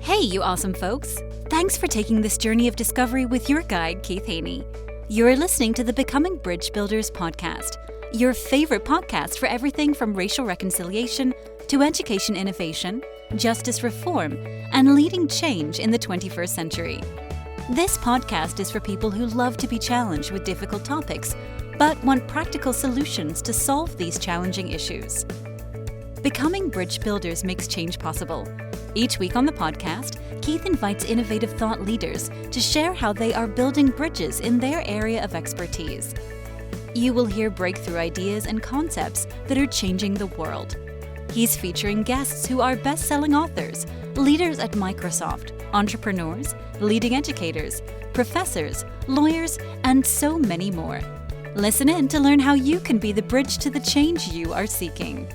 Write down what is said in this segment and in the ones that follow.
Hey, you awesome folks! Thanks for taking this journey of discovery with your guide, Keith Haney. You're listening to the Becoming Bridge Builders podcast, your favorite podcast for everything from racial reconciliation to education innovation, justice reform, and leading change in the 21st century. This podcast is for people who love to be challenged with difficult topics, but want practical solutions to solve these challenging issues. Becoming Bridge Builders makes change possible. Each week on the podcast, Keith invites innovative thought leaders to share how they are building bridges in their area of expertise. You will hear breakthrough ideas and concepts that are changing the world. He's featuring guests who are best-selling authors, leaders at Microsoft, entrepreneurs, leading educators, professors, lawyers, and so many more. Listen in to learn how you can be the bridge to the change you are seeking.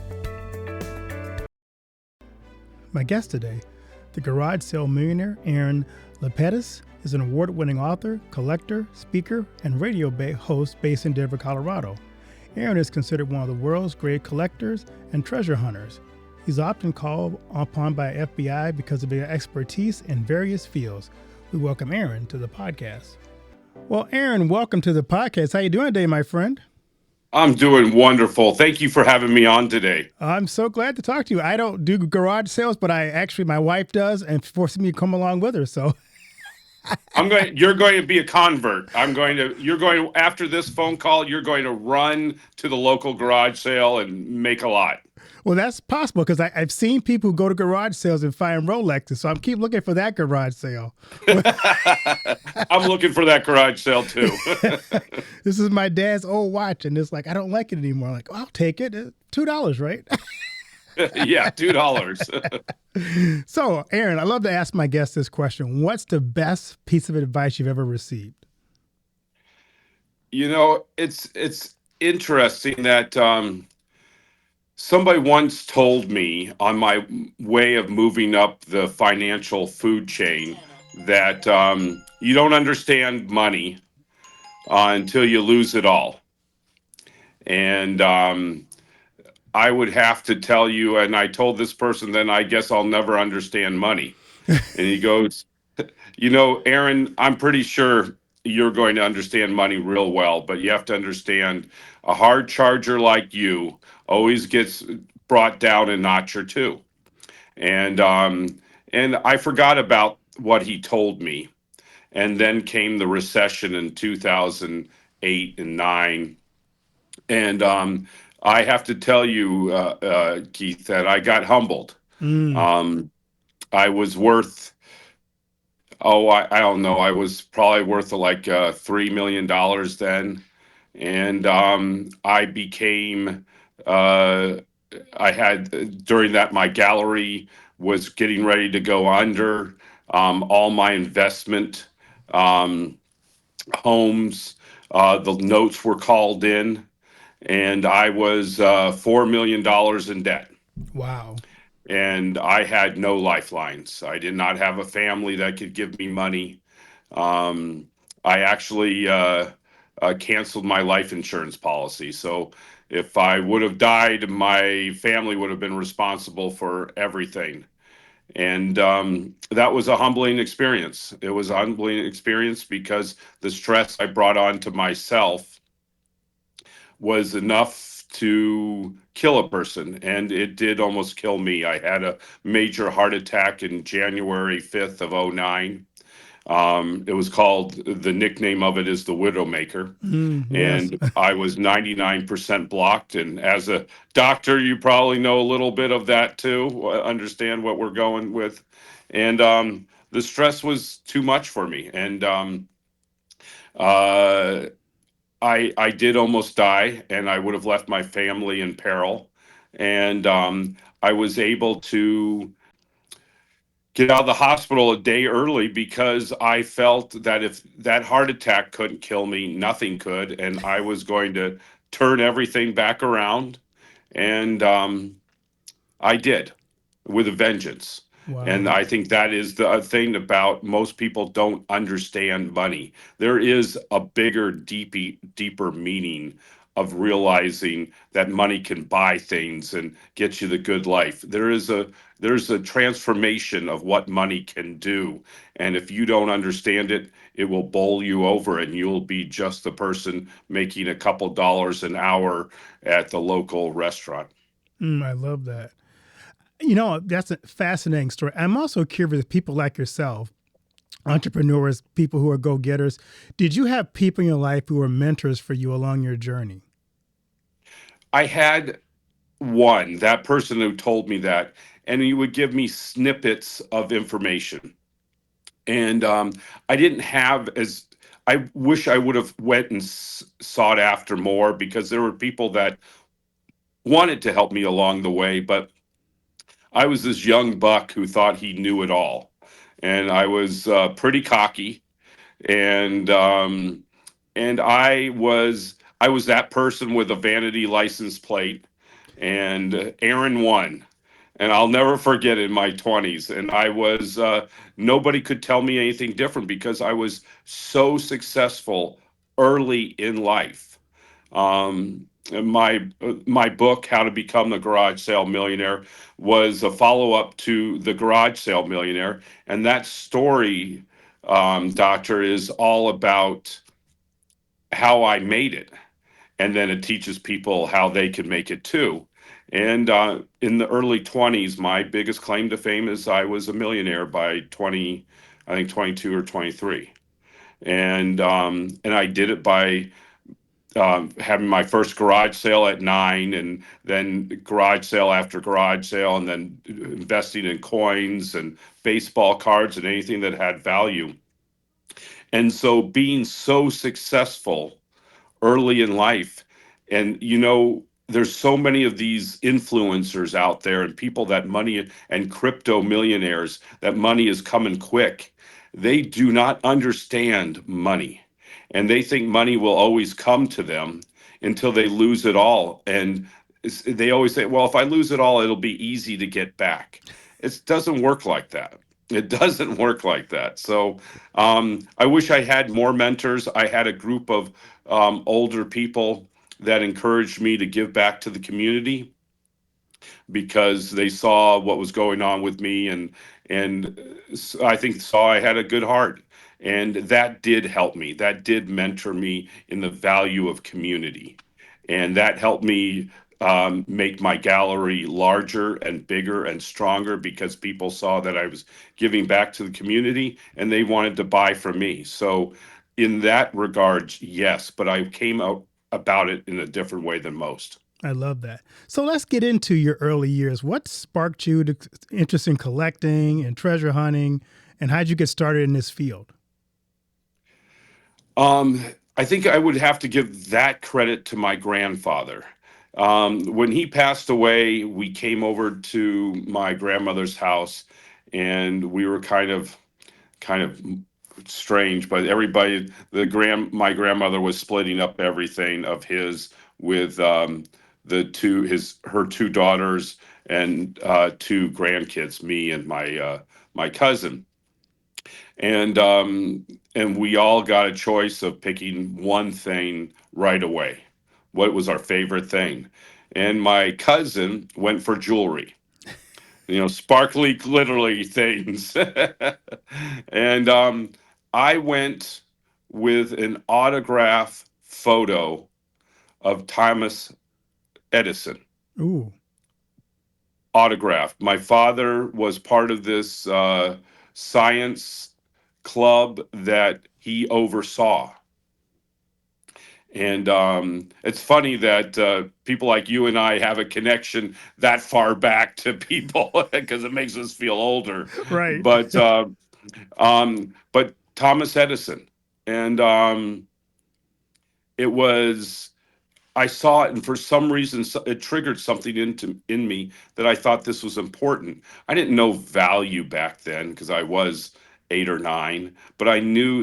My guest today, the garage sale millionaire Aaron LaPedis, is an award-winning author, collector, speaker, and radio host based in Denver, Colorado. Aaron is considered one of the world's great collectors and treasure hunters. He's often called upon by FBI because of his expertise in various fields. We welcome Aaron to the podcast. Well, Aaron, welcome to the podcast. How you doing today, my friend? I'm doing wonderful. Thank you for having me on today. I'm so glad to talk to you. I don't do garage sales, but my wife does and forces me to come along with her. So You're going to be a convert. After this phone call, you're going to run to the local garage sale and make a lot. Well, that's possible because I've seen people who go to garage sales and find Rolexes. So I'm keep looking for that garage sale. I'm looking for that garage sale too. This is my dad's old watch, and it's like, I don't like it anymore. I'm like, I'll take it. $2, right? Yeah, $2. So, Aaron, I love to ask my guests this question. What's the best piece of advice you've ever received? You know, it's interesting that somebody once told me on my way of moving up the financial food chain that you don't understand money until you lose it all. And I would have to tell you, and I told this person, then I guess I'll never understand money. And he goes, Aaron, I'm pretty sure you're going to understand money real well, but you have to understand a hard charger like you always gets brought down a notch or two. And I forgot about what he told me. And then came the recession in 2008 and 9. And I have to tell you, Keith, that I got humbled. I was worth, I don't know, I was probably worth like $3 million then. And I became, during that, my gallery was getting ready to go under. All my investment homes, the notes were called in. And I was $4 million in debt. Wow. And I had no lifelines. I did not have a family that could give me money. I actually canceled my life insurance policy. So if I would have died, my family would have been responsible for everything. And that was a humbling experience. It was a humbling experience because the stress I brought on to myself was enough to kill a person, and it did almost kill me. I had a major heart attack in January 5th of 2009. It was called, the nickname of it is the Widowmaker. Yes. And I was 99% blocked. And as a doctor, you probably know a little bit of that too, understand what we're going with. And the stress was too much for me. And I did almost die, and I would have left my family in peril. And I was able to get out of the hospital a day early because I felt that if that heart attack couldn't kill me, nothing could. And I was going to turn everything back around. And I did, with a vengeance. Wow. And I think that is the thing about most people don't understand money. There is a bigger, deeper meaning of realizing that money can buy things and get you the good life. There's a transformation of what money can do. And if you don't understand it, it will bowl you over and you'll be just the person making a couple dollars an hour at the local restaurant. I love that. You know, that's a fascinating story. I'm also curious, people like yourself, entrepreneurs, people who are go getters, did you have people in your life who were mentors for you along your journey? I had one, that person who told me that, and he would give me snippets of information. And I didn't have as I wish I would have went and sought after more because there were people that wanted to help me along the way, but I was this young buck who thought he knew it all, and I was pretty cocky, and I was that person with a vanity license plate, and Aaron won. And I'll never forget in my 20s. And nobody could tell me anything different because I was so successful early in life. My book, How to Become the Garage Sale Millionaire, was a follow up to the Garage Sale Millionaire. And that story, Doctor, is all about how I made it, and then it teaches people how they can make it too. And in the early 20s, my biggest claim to fame is I was a millionaire by 20, I think 22 or 23. And I did it by having my first garage sale at 9, and then garage sale after garage sale, and then investing in coins and baseball cards and anything that had value. And so being so successful early in life. And there's so many of these influencers out there and people that money and crypto millionaires that money is coming quick. They do not understand money, and they think money will always come to them until they lose it all. And they always say, well, if I lose it all, it'll be easy to get back. It doesn't work like that. It doesn't work like that. So I wish I had more mentors. I had a group of older people that encouraged me to give back to the community because they saw what was going on with me, and I think saw I had a good heart, and that did help me. That did mentor me in the value of community, and that helped me make my gallery larger and bigger and stronger because people saw that I was giving back to the community and they wanted to buy from me. So in that regard, yes, but I came out about it in a different way than most. I love that. So let's get into your early years. What sparked you to interest in collecting and treasure hunting, and how'd you get started in this field? I think I would have to give that credit to my grandfather. When he passed away, we came over to my grandmother's house, and we were kind of strange, but everybody, my grandmother was splitting up everything of his with her two daughters and two grandkids, me and my cousin, and we all got a choice of picking one thing right away. What was our favorite thing? And my cousin went for jewelry, sparkly, glittery things. And I went with an autograph photo of Thomas Edison. Ooh, Autographed. My father was part of this science club that he oversaw. And it's funny that people like you and I have a connection that far back to people because it makes us feel older. right. But Thomas Edison, and it was I saw it, and for some reason, it triggered something in me that I thought this was important. I didn't know value back then because I was 8 or 9, but I knew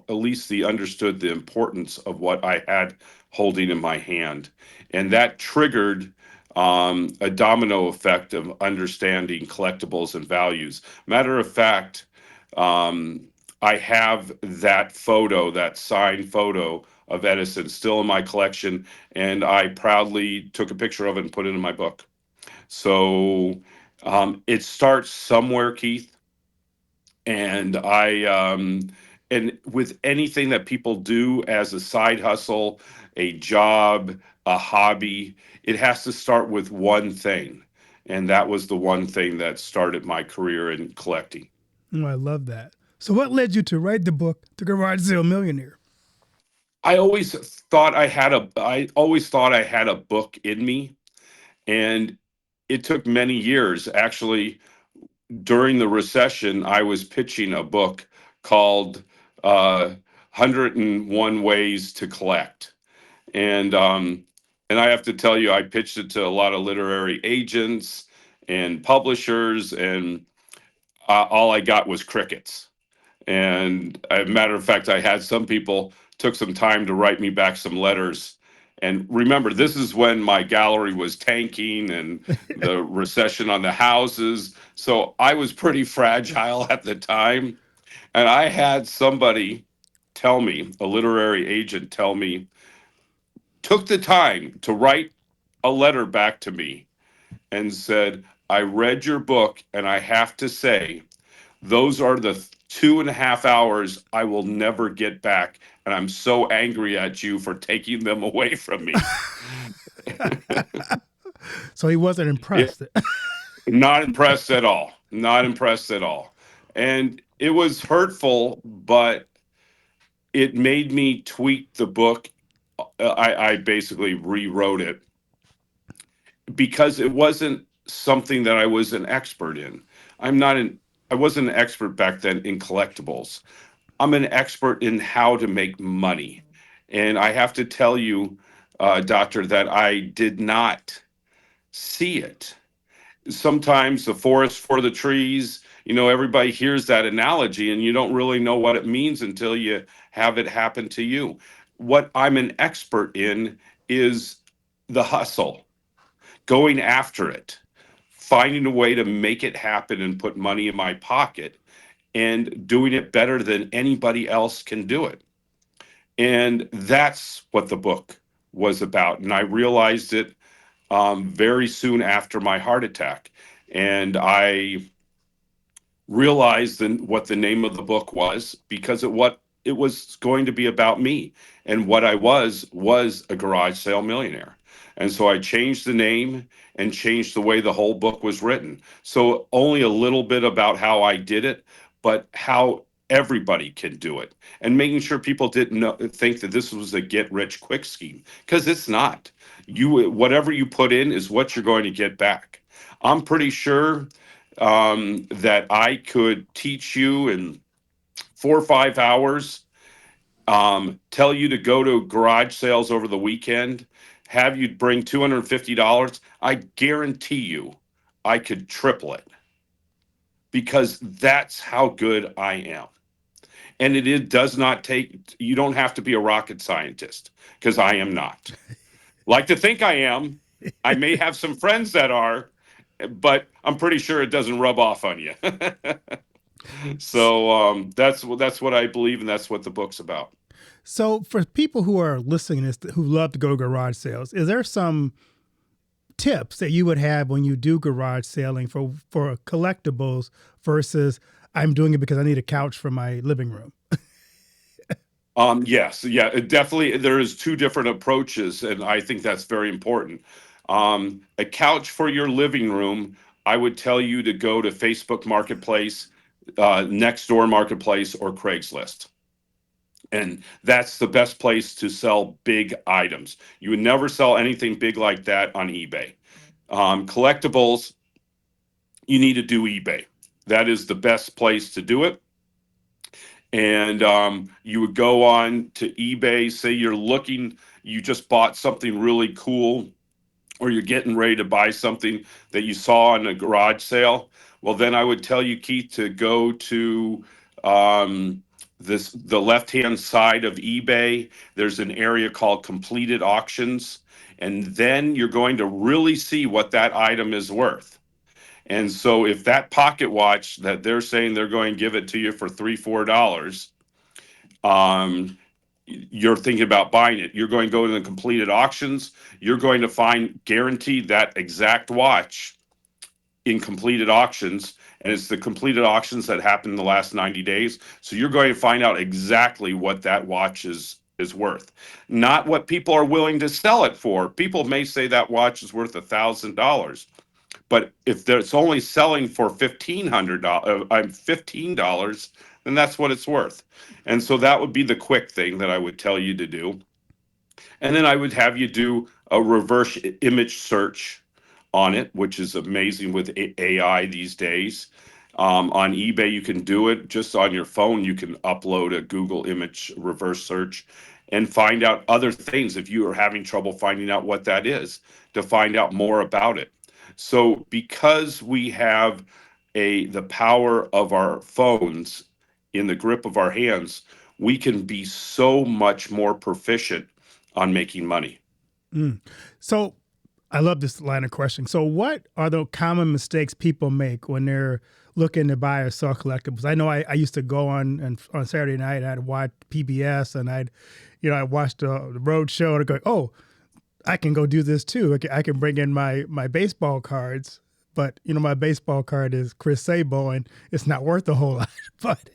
at least understood the importance of what I had holding in my hand, and that triggered a domino effect of understanding collectibles and values. Matter of fact, I have that photo, that signed photo of Edison still in my collection, and I proudly took a picture of it and put it in my book. So it starts somewhere, Keith, and and with anything that people do as a side hustle, a job, a hobby, it has to start with one thing, and that was the one thing that started my career in collecting. Oh, I love that. So, what led you to write the book, The Garage Sale Millionaire? I always thought I had a book in me, and it took many years. Actually, during the recession, I was pitching a book called 101 Ways to Collect. And and I have to tell you, I pitched it to a lot of literary agents and publishers, and all I got was crickets. And as a matter of fact, I had some people took some time to write me back some letters. And remember, this is when my gallery was tanking and the recession on the houses. So I was pretty fragile at the time. And I had somebody tell me, a literary agent tell me, took the time to write a letter back to me and said, I read your book, and I have to say, those are the 2.5 hours I will never get back. And I'm so angry at you for taking them away from me. So, he wasn't It, impressed. not impressed at all. Not impressed at all. And it was hurtful, but it made me tweak the book. I basically rewrote it because it wasn't something that I was an expert in. I'm not an I wasn't an expert back then in collectibles. I'm an expert in how to make money. And I have to tell you, doctor, that I did not see it. Sometimes the forest for the trees, everybody hears that analogy and you don't really know what it means until you have it happen to you. What I'm an expert in is the hustle, going after it, finding a way to make it happen and put money in my pocket and doing it better than anybody else can do it. And that's what the book was about. And I realized it very soon after my heart attack. And I realized what the name of the book was because it was going to be about me, and what I was a garage sale millionaire. And so I changed the name and changed the way the whole book was written. So only a little bit about how I did it, but how everybody can do it, and making sure people didn't think that this was a get rich quick scheme, because it's not. Whatever you put in is what you're going to get back. I'm pretty sure that I could teach you in 4 or 5 hours, tell you to go to garage sales over the weekend, have you bring $250. I guarantee you I could triple it, because that's how good I am. And does not take, you don't have to be a rocket scientist, because I am not. Like to think I am. I may have some friends that are, but I'm pretty sure it doesn't rub off on you. So that's what I believe, and that's what the book's about. So, for people who are listening to this, who love to go to garage sales, is there some tips that you would have when you do garage selling for collectibles versus I'm doing it because I need a couch for my living room? Yes, yeah, definitely. There is two different approaches, and I think that's very important. A couch for your living room, I would tell you to go to Facebook Marketplace, Nextdoor Marketplace, or Craigslist. And that's the best place to sell big items. You would never sell anything big like that on eBay. Collectibles, you need to do eBay. That is the best place to do it. And you would go on to eBay, say you just bought something really cool, or you're getting ready to buy something that you saw in a garage sale. Well, then I would tell you, Keith, to go to um, the left-hand side of eBay. There's an area called completed auctions, and then you're going to really see what that item is worth. And so if that pocket watch that they're saying they're going to give it to you for $3, $4, um, you're thinking about buying it. You're going to go to the completed auctions. You're going to find guaranteed that exact watch in completed auctions, and it's the completed auctions that happen in the last 90 days. So you're going to find out exactly what that watch is worth, not what people are willing to sell it for. People may say that watch is worth $1,000, but if it's only selling for $1,500, then that's what it's worth. And so that would be the quick thing that I would tell you to do. And then I would have you do a reverse image search on it, which is amazing with AI these days. On eBay, you can do it just on your phone. You can upload a Google image reverse search and find out other things if you are having trouble finding out what that is, to find out more about it. So because we have the power of our phones in the grip of our hands, we can be so much more proficient on making money. So I love this line of questioning. So what are the common mistakes people make when they're looking to buy or sell collectibles? I know I used to go on Saturday night and I'd watch PBS and I'd watch the road show and go, oh, I can go do this too. I can bring in my baseball cards, but my baseball card is Chris Sabo and it's not worth a whole lot. But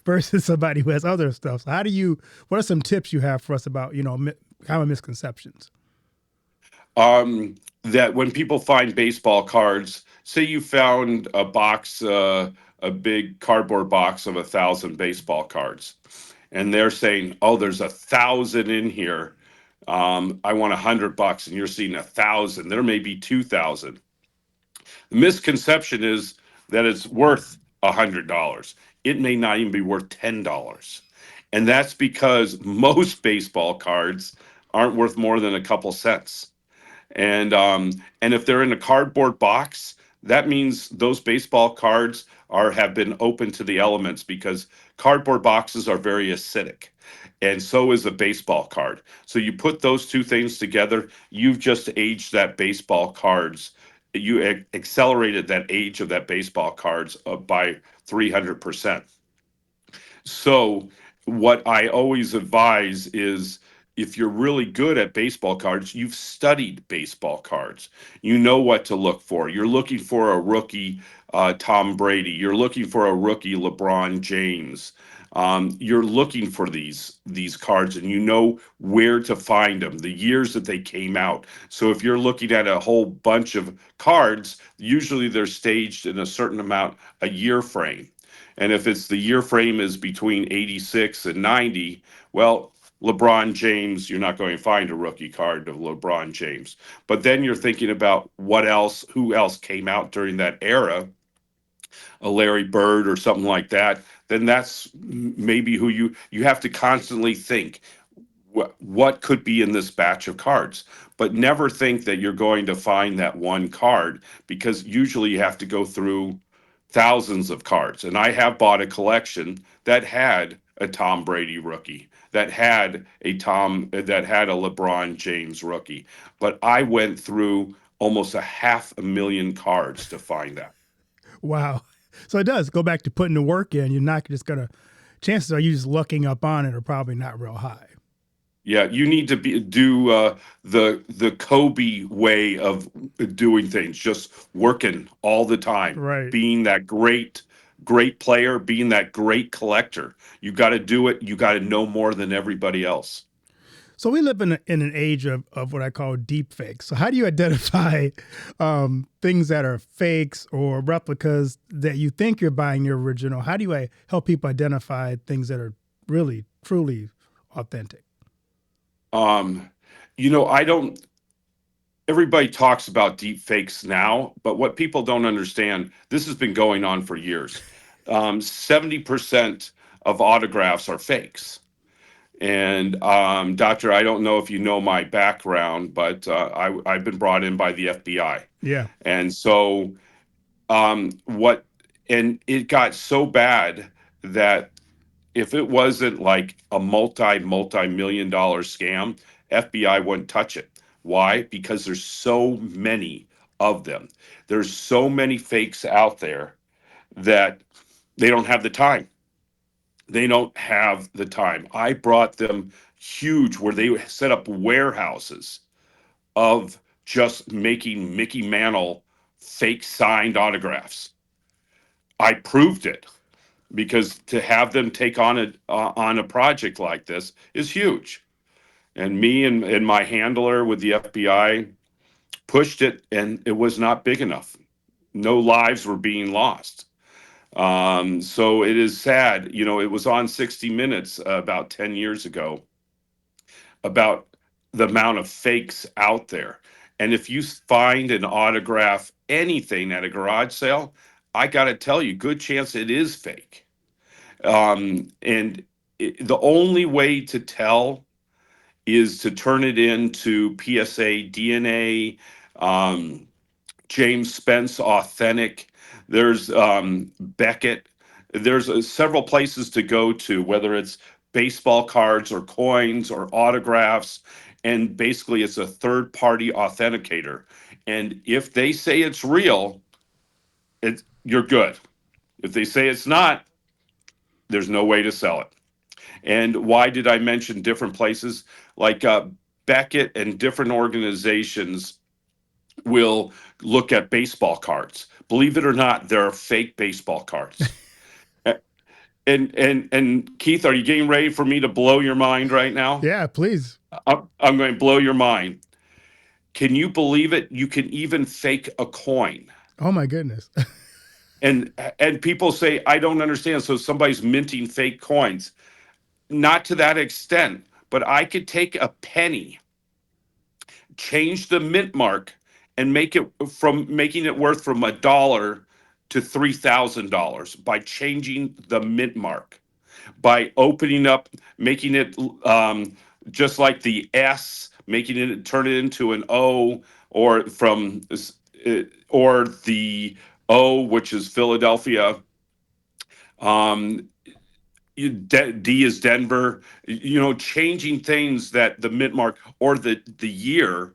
versus somebody who has other stuff. So what are some tips you have for us about, common misconceptions? That when people find baseball cards, say you found a box, a big cardboard box of 1,000 baseball cards, and they're saying, "Oh, there's 1,000 in here. I want $100," and you're seeing 1,000. There may be 2,000. The misconception is that it's worth $100. It may not even be worth $10, and that's because most baseball cards aren't worth more than a couple cents. And if they're in a cardboard box, that means those baseball cards have been open to the elements, because cardboard boxes are very acidic, and so is a baseball card. So you put those two things together, you've just aged that baseball cards. You accelerated that age of that baseball cards by 300%. So, what I always advise is, if you're really good at baseball cards, you've studied baseball cards. You know what to look for. You're looking for a rookie Tom Brady. You're looking for a rookie LeBron James. You're looking for these cards, and you know where to find them, the years that they came out. So if you're looking at a whole bunch of cards, usually they're staged in a certain amount, a year frame. And if it's the year frame is between 86 and 90, well, LeBron James, you're not going to find a rookie card of LeBron James. But then you're thinking about who else came out during that era, a Larry Bird or something like that. Then that's maybe who you have to constantly think, what could be in this batch of cards, but never think that you're going to find that one card, because usually you have to go through thousands of cards. And I have bought a collection that had a Tom Brady rookie, that had a LeBron James rookie, but I went through almost 500,000 cards to find that. Wow. So it does go back to putting the work in. You're not just going to, chances are you just looking up on it are probably not real high. Yeah, you need to do the Kobe way of doing things, just working all the time, Right. being that great player, being that great collector. You got to do it. You got to know more than everybody else. So we live in an age of what I call deep fakes. So how do you identify things that are fakes or replicas that you think you're buying your original? How do I help people identify things that are really, truly authentic? I don't. Everybody talks about deep fakes now, but what people don't understand, this has been going on for years. 70% of autographs are fakes. And Doctor, I don't know if you know my background, but I've been brought in by the FBI. Yeah. And so what, and it got so bad that if it wasn't like a multi-million dollar scam, FBI wouldn't touch it. Why? Because there's so many of them. There's so many fakes out there that they don't have the time. They don't have the time. I brought them huge, where they set up warehouses of just making Mickey Mantle fake signed autographs. I proved it, because to have them take on a project like this is huge. And me and my handler with the FBI pushed it, and it was not big enough. No lives were being lost. So it is sad. It was on 60 Minutes about 10 years ago, about the amount of fakes out there. And if you find an autograph, anything at a garage sale, I got to tell you, good chance it is fake. And the only way to tell is to turn it into PSA DNA, um, James Spence Authentic. There's Beckett. There's several places to go to, whether it's baseball cards or coins or autographs. And basically, it's a third party authenticator. And if they say it's real, you're good. If they say it's not, there's no way to sell it. And why did I mention different places? Like Beckett and different organizations will look at baseball cards. Believe it or not, there are fake baseball cards. And Keith, are you getting ready for me to blow your mind right now? Yeah, please. I'm going to blow your mind. Can you believe it? You can even fake a coin. Oh my goodness. And people say, I don't understand. So somebody's minting fake coins. Not to that extent, but I could take a penny, change the mint mark, and making it worth from $1 to $3,000 by changing the mint mark, by opening up, making it just like the S, making it turn it into an O, or or the O, which is Philadelphia. Um, D is Denver. Changing things, that the mint mark or the year,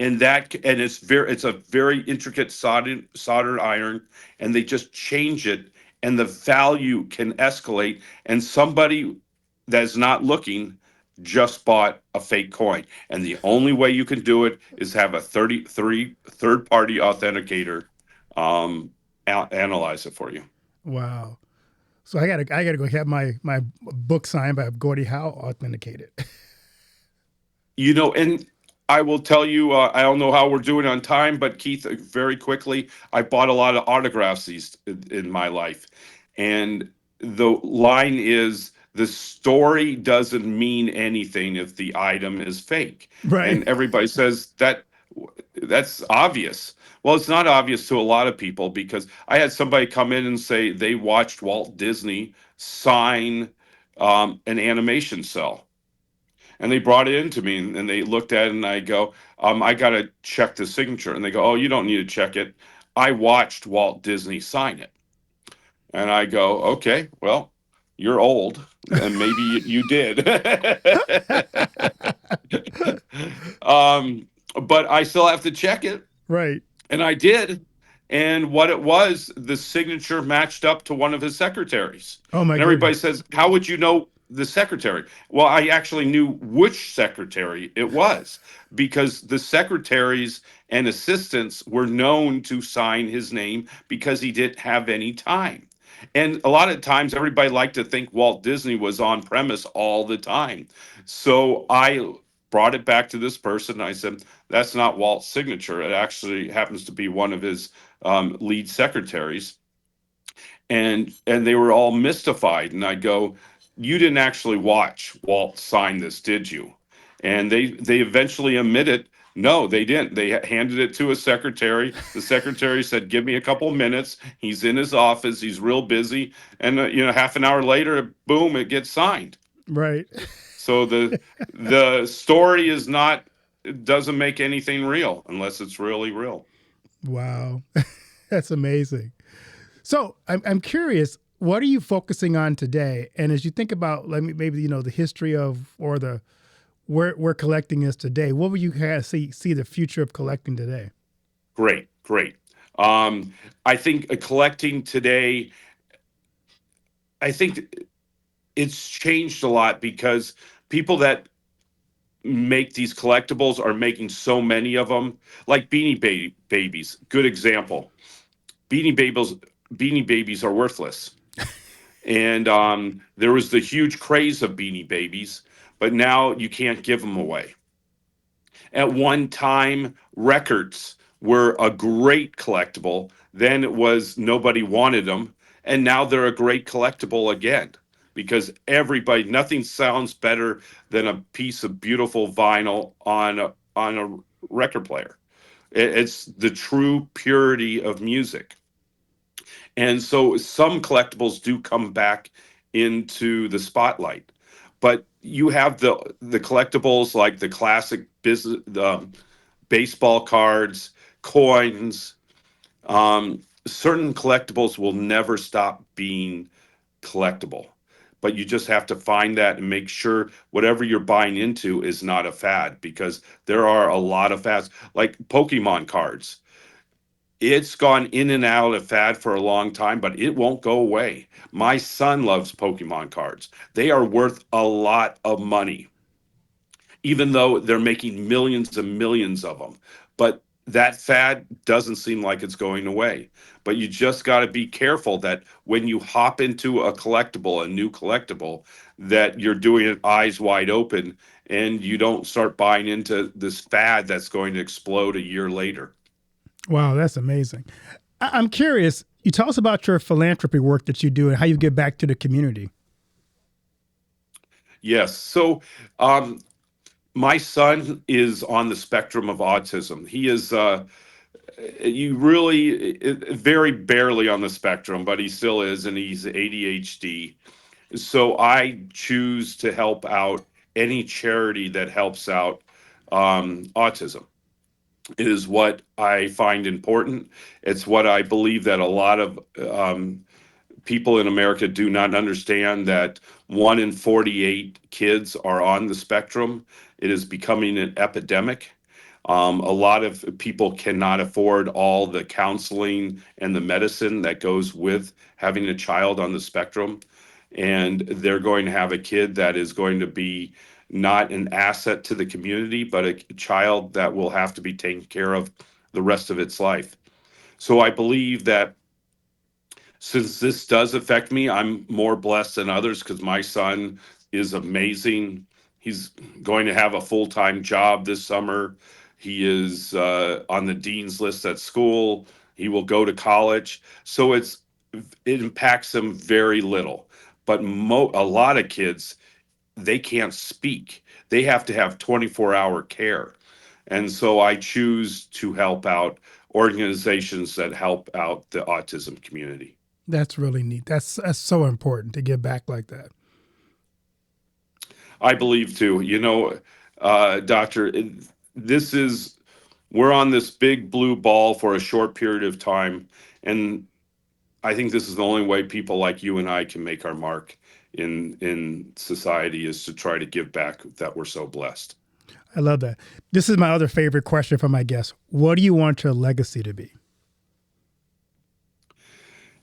and it's a very intricate soldered iron, and they just change it, and the value can escalate. And somebody that's not looking just bought a fake coin, and the only way you can do it is have a 33 third party authenticator analyze it for you. Wow. So I gotta go have my book signed by Gordie Howe authenticated. And I will tell you, I don't know how we're doing on time, but Keith, very quickly, I bought a lot of autographs in my life. And the line is, the story doesn't mean anything if the item is fake. Right. And everybody says that's obvious. Well, it's not obvious to a lot of people, because I had somebody come in and say they watched Walt Disney sign an animation cell. And they brought it in to me, and they looked at it, and I go, I got to check the signature. And they go, oh, you don't need to check it. I watched Walt Disney sign it. And I go, okay, well, you're old, and maybe you did. But I still have to check it. Right. And I did. And what it was, the signature matched up to one of his secretaries. Oh my And everybody goodness. says, how would you know the secretary? Well, I actually knew which secretary it was, because the secretaries and assistants were known to sign his name because he didn't have any time. And a lot of times, everybody liked to think Walt Disney was on premise all the time. So I brought it back to this person. I said, that's not Walt's signature. It actually happens to be one of his lead secretaries. And they were all mystified. And I go, you didn't actually watch Walt sign this, did you? And they eventually admitted, no, they didn't. They handed it to a secretary. The secretary said, give me a couple minutes. He's in his office. He's real busy. And half an hour later, boom, it gets signed. Right. So the story is not, it doesn't make anything real unless it's really real. Wow. That's amazing. So I'm curious, what are you focusing on today? And as you think about maybe the history of, or the where collecting is today, what would you kind of see the future of collecting today? Great. I think collecting today, I think it's changed a lot because people that make these collectibles are making so many of them, like babies. Good example. Beanie Babies, Beanie Babies are worthless. And there was the huge craze of Beanie Babies, but now you can't give them away. At one time, records were a great collectible. Then it was nobody wanted them, and now they're a great collectible again because everybody. Nothing sounds better than a piece of beautiful vinyl on a record player. It's the true purity of music. And so some collectibles do come back into the spotlight. But you have the collectibles like the classic business, the baseball cards, coins. Certain collectibles will never stop being collectible. But you just have to find that and make sure whatever you're buying into is not a fad, because there are a lot of fads, like Pokemon cards. It's gone in and out of fad for a long time, but it won't go away. My son loves Pokemon cards. They are worth a lot of money, even though they're making millions and millions of them. But that fad doesn't seem like it's going away. But you just got to be careful that when you hop into a collectible, a new collectible, that you're doing it eyes wide open and you don't start buying into this fad that's going to explode a year later. Wow, that's amazing. I'm curious. You tell us about your philanthropy work that you do and how you give back to the community. Yes. So, my son is on the spectrum of autism. He is, you really, very barely on the spectrum, but he still is, and he's ADHD. So I choose to help out any charity that helps out autism. It is what I find important. It's what I believe that a lot of people in America do not understand, that 1 in 48 kids are on the spectrum. It is becoming an epidemic. A lot of people cannot afford all the counseling and the medicine that goes with having a child on the spectrum. And they're going to have a kid that is going to be not an asset to the community, but a child that will have to be taken care of the rest of its life. So I believe that since this does affect me, I'm more blessed than others because my son is amazing. He's going to have a full-time job this summer. He is on the dean's list at school. He will go to college. So it impacts him very little. But a lot of kids, they can't speak. They have to have 24-hour care. And so I choose to help out organizations that help out the autism community. That's really neat. That's so important to give back like that. I believe too. Doctor, this is we're on this big blue ball for a short period of time, and I think this is the only way people like you and I can make our mark in society, is to try to give back that we're so blessed. I love that. This is my other favorite question from my guests. What do you want your legacy to be?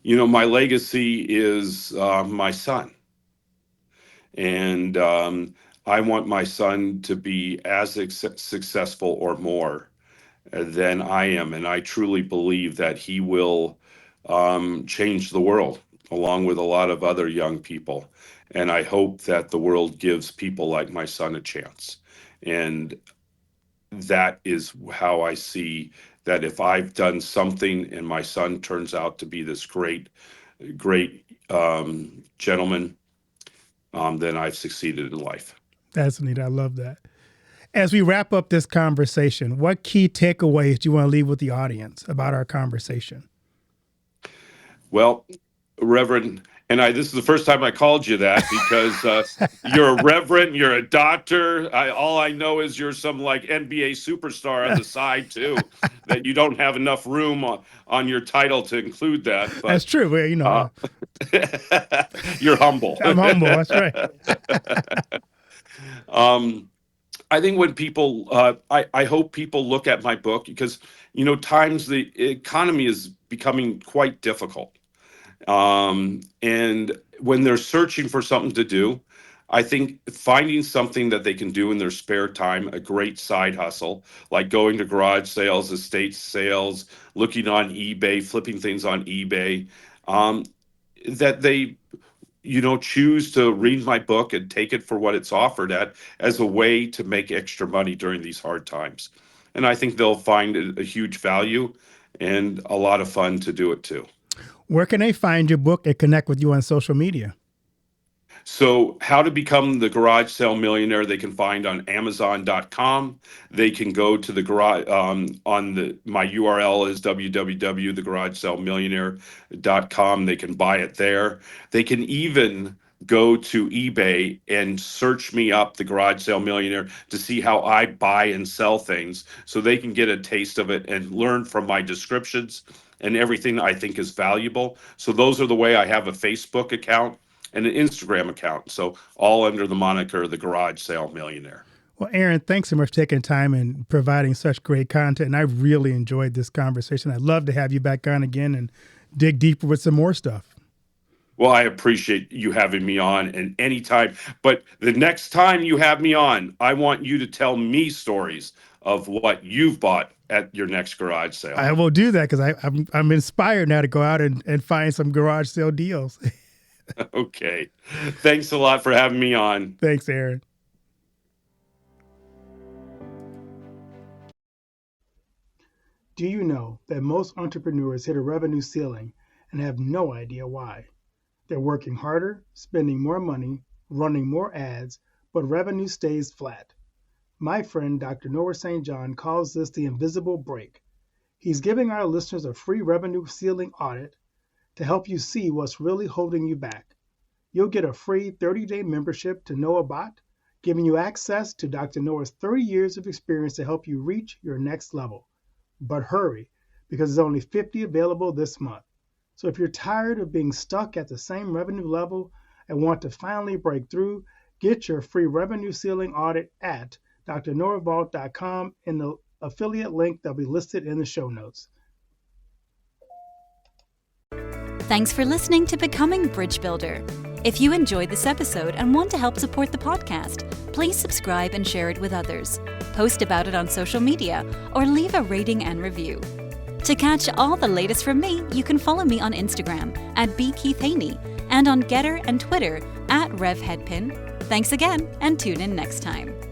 My legacy is my son. And I want my son to be as successful or more than I am. And I truly believe that he will change the world along with a lot of other young people. And I hope that the world gives people like my son a chance. And that is how I see that if I've done something and my son turns out to be this great, great gentleman, then I've succeeded in life. That's neat. I love that. As we wrap up this conversation, what key takeaways do you want to leave with the audience about our conversation? Well, Reverend, and this is the first time I called you that because you're a reverend, you're a doctor. All I know is you're some like NBA superstar on the side too, that you don't have enough room on your title to include that. But, that's true. Well, you're humble. I'm humble. That's right. I think when people, I hope people look at my book because, times the economy is becoming quite difficult. And when they're searching for something to do, I think finding something that they can do in their spare time, a great side hustle, like going to garage sales, estate sales, looking on eBay, flipping things on eBay, um, that they choose to read my book and take it for what it's offered at as a way to make extra money during these hard times. And I think they'll find a huge value and a lot of fun to do it too. Where can they find your book and connect with you on social media? So how to become the garage sale millionaire, they can find on Amazon.com. They can go to the garage my URL is www.thegaragesalemillionaire.com. They can buy it there. They can even go to eBay and search me up, the Garage Sale Millionaire, to see how I buy and sell things, so they can get a taste of it and learn from my descriptions and everything I think is valuable. So those are the way. I have a Facebook account and an Instagram account. So all under the moniker, the Garage Sale Millionaire. Well, Aaron, thanks so much for taking time and providing such great content. And I really enjoyed this conversation. I'd love to have you back on again and dig deeper with some more stuff. Well, I appreciate you having me on, and anytime. But the next time you have me on, I want you to tell me stories of what you've bought at your next garage sale. I will do that because I'm inspired now to go out and find some garage sale deals. Okay. Thanks a lot for having me on. Thanks, Aaron. Do you know that most entrepreneurs hit a revenue ceiling and have no idea why? They're working harder, spending more money, running more ads, but revenue stays flat. My friend, Dr. Noah St. John, calls this the invisible break. He's giving our listeners a free revenue ceiling audit to help you see what's really holding you back. You'll get a free 30-day membership to NoahBot, giving you access to Dr. Noah's 30 years of experience to help you reach your next level. But hurry, because there's only 50 available this month. So if you're tired of being stuck at the same revenue level and want to finally break through, get your free revenue ceiling audit at drnoahvault.com in the affiliate link that'll be listed in the show notes. Thanks for listening to Becoming Bridge Builder. If you enjoyed this episode and want to help support the podcast, please subscribe and share it with others. Post about it on social media or leave a rating and review. To catch all the latest from me, you can follow me on Instagram at bkeithhaney and on Getter and Twitter at RevHeadpin. Thanks again, and tune in next time.